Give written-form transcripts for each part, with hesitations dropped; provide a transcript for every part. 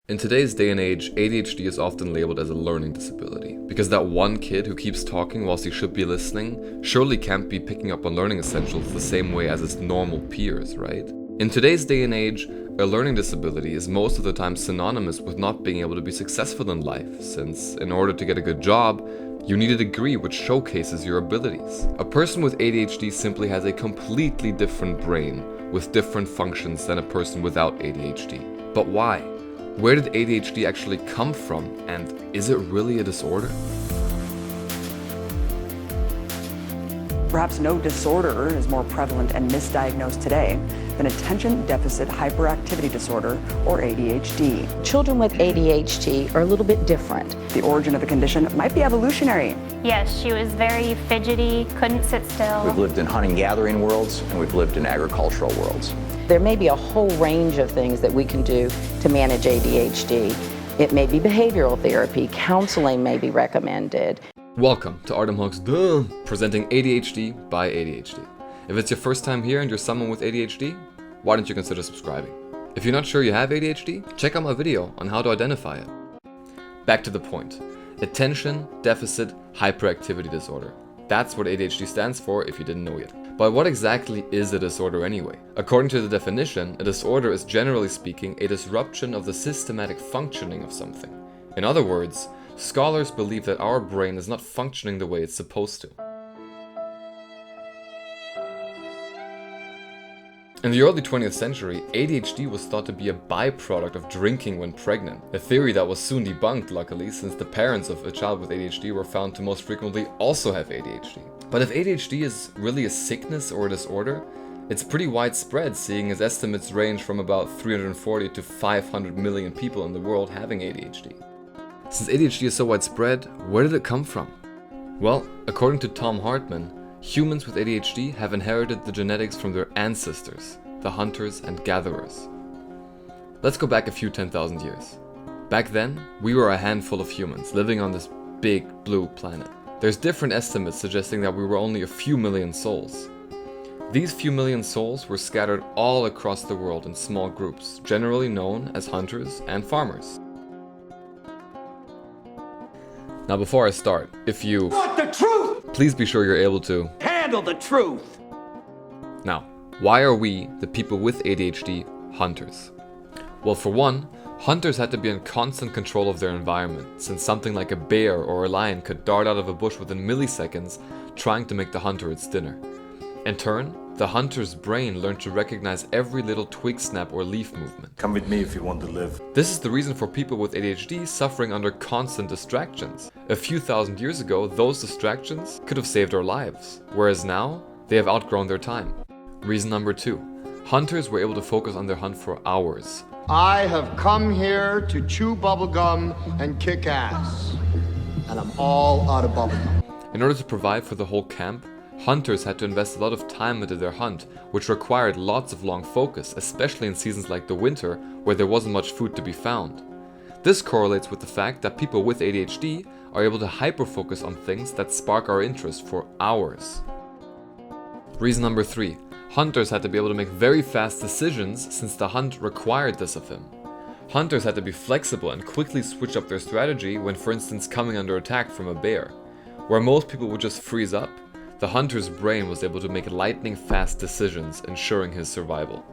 In today's day and age, ADHD is often labeled as a learning disability, because that one kid who keeps talking whilst he should be listening surely can't be picking up on learning essentials the same way as his normal peers, right? In today's day and age, a learning disability is most of the time synonymous with not being able to be successful in life, since in order to get a good job, you need a degree which showcases your abilities. A person with ADHD simply has a completely different brain with different functions than a person without ADHD. But why? Where did ADHD actually come from, and is it really a disorder? Perhaps no disorder is more prevalent and misdiagnosed today than attention deficit hyperactivity disorder, or ADHD. Children with ADHD are a little bit different. The origin of the condition might be evolutionary. Yes, she was very fidgety, couldn't sit still. We've lived in hunting-gathering worlds, and we've lived in agricultural worlds. There may be a whole range of things that we can do to manage ADHD. It may be behavioral therapy, counseling may be recommended. Welcome to Artem Hook's presenting ADHD by ADHD. If it's your first time here and you're someone with ADHD, why don't you consider subscribing? If you're not sure you have ADHD, check out my video on how to identify it. Back to the point. Attention Deficit Hyperactivity Disorder. That's what ADHD stands for if you didn't know yet. But what exactly is a disorder anyway? According to the definition, a disorder is generally speaking a disruption of the systematic functioning of something. In other words, scholars believe that our brain is not functioning the way it's supposed to. In the early 20th century, ADHD was thought to be a byproduct of drinking when pregnant, a theory that was soon debunked, luckily, since the parents of a child with ADHD were found to most frequently also have ADHD. But if ADHD is really a sickness or a disorder, it's pretty widespread, seeing as estimates range from about 340 to 500 million people in the world having ADHD. Since ADHD is so widespread, where did it come from? Well, according to Thom Hartmann, humans with ADHD have inherited the genetics from their ancestors, the hunters and gatherers. Let's go back a few 10,000 years. Back then, we were a handful of humans living on this big blue planet. There's different estimates suggesting that we were only a few million souls. These few million souls were scattered all across the world in small groups, generally known as hunters and farmers. Now before I start, if you want the truth, please be sure you're able to handle the truth. Now, why are we, the people with ADHD, hunters? Well, for one, hunters had to be in constant control of their environment, since something like a bear or a lion could dart out of a bush within milliseconds trying to make the hunter its dinner. In turn, the hunter's brain learned to recognize every little twig snap or leaf movement. Come with me if you want to live. This is the reason for people with ADHD suffering under constant distractions. A few thousand years ago, those distractions could have saved our lives, whereas now, they have outgrown their time. Reason number 2. Hunters were able to focus on their hunt for hours. I have come here to chew bubblegum and kick ass. And I'm all out of bubblegum. In order to provide for the whole camp, hunters had to invest a lot of time into their hunt, which required lots of long focus, especially in seasons like the winter, where there wasn't much food to be found. This correlates with the fact that people with ADHD are able to hyperfocus on things that spark our interest for hours. Reason number 3. Hunters had to be able to make very fast decisions since the hunt required this of him. Hunters had to be flexible and quickly switch up their strategy when, for instance, coming under attack from a bear. Where most people would just freeze up, the hunter's brain was able to make lightning-fast decisions, ensuring his survival.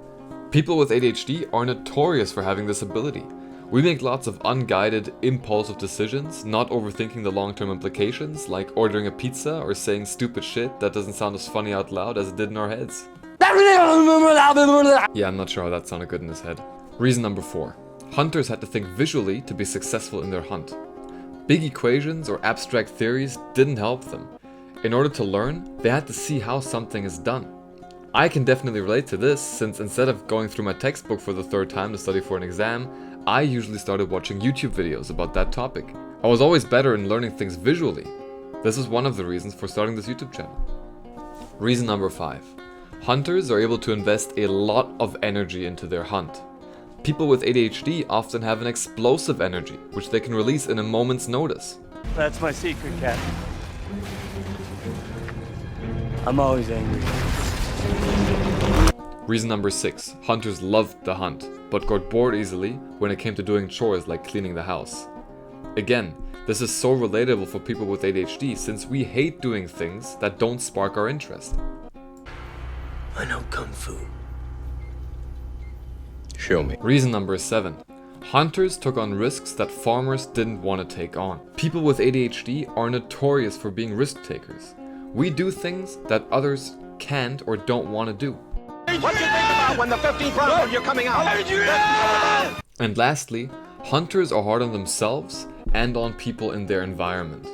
People with ADHD are notorious for having this ability. We make lots of unguided, impulsive decisions, not overthinking the long-term implications, like ordering a pizza or saying stupid shit that doesn't sound as funny out loud as it did in our heads. Yeah, I'm not sure how that sounded good in his head. Reason number 4. Hunters had to think visually to be successful in their hunt. Big equations or abstract theories didn't help them. In order to learn, they had to see how something is done. I can definitely relate to this, since instead of going through my textbook for the 3rd time to study for an exam, I usually started watching YouTube videos about that topic. I was always better in learning things visually. This is one of the reasons for starting this YouTube channel. Reason number 5. Hunters are able to invest a lot of energy into their hunt. People with ADHD often have an explosive energy, which they can release in a moment's notice. That's my secret, Cat. I'm always angry. Reason number 6. Hunters loved the hunt, but got bored easily when it came to doing chores like cleaning the house. Again, this is so relatable for people with ADHD since we hate doing things that don't spark our interest. I know Kung Fu. Show me. Reason number 7. Hunters took on risks that farmers didn't want to take on. People with ADHD are notorious for being risk takers. We do things that others can't or don't want to do. What do you think about when the 15th round when you're coming out? And lastly, hunters are hard on themselves and on people in their environment.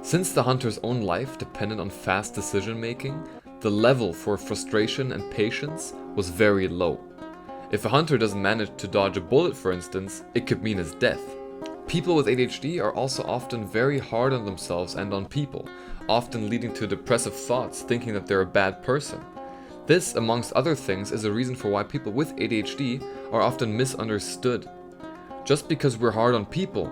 Since the hunter's own life depended on fast decision making, the level for frustration and patience was very low. If a hunter doesn't manage to dodge a bullet, for instance, it could mean his death. People with ADHD are also often very hard on themselves and on people, often leading to depressive thoughts, thinking that they're a bad person. This, amongst other things, is a reason for why people with ADHD are often misunderstood. Just because we're hard on people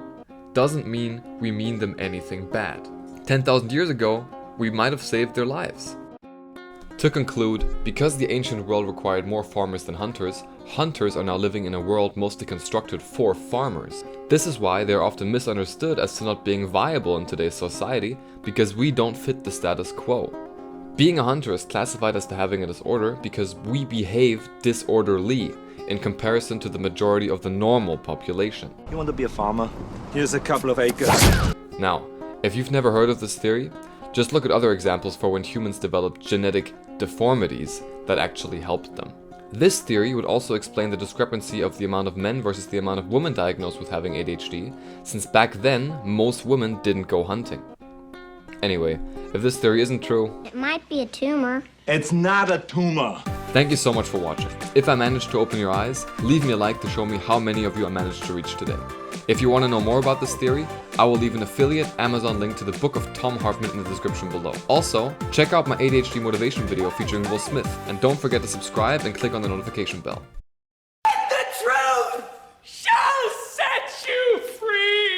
doesn't mean we mean them anything bad. 10,000 years ago, we might have saved their lives. To conclude, because the ancient world required more farmers than hunters, hunters are now living in a world mostly constructed for farmers. This is why they are often misunderstood as to not being viable in today's society, because we don't fit the status quo. Being a hunter is classified as having a disorder because we behave disorderly in comparison to the majority of the normal population. You want to be a farmer? Here's a couple of acres. Now, if you've never heard of this theory, just look at other examples for when humans developed genetic deformities that actually helped them. This theory would also explain the discrepancy of the amount of men versus the amount of women diagnosed with having ADHD, since back then, most women didn't go hunting. Anyway, if this theory isn't true, It might be a tumor. It's not a tumor. thank you so much for watching. If I managed to open your eyes, leave me a like to show me how many of you I managed to reach today. If you want to know more about this theory, I will leave an affiliate Amazon link to the book of Thom Hartmann in the description below. Also, check out my ADHD motivation video featuring Will Smith, and don't forget to subscribe and click on the notification bell.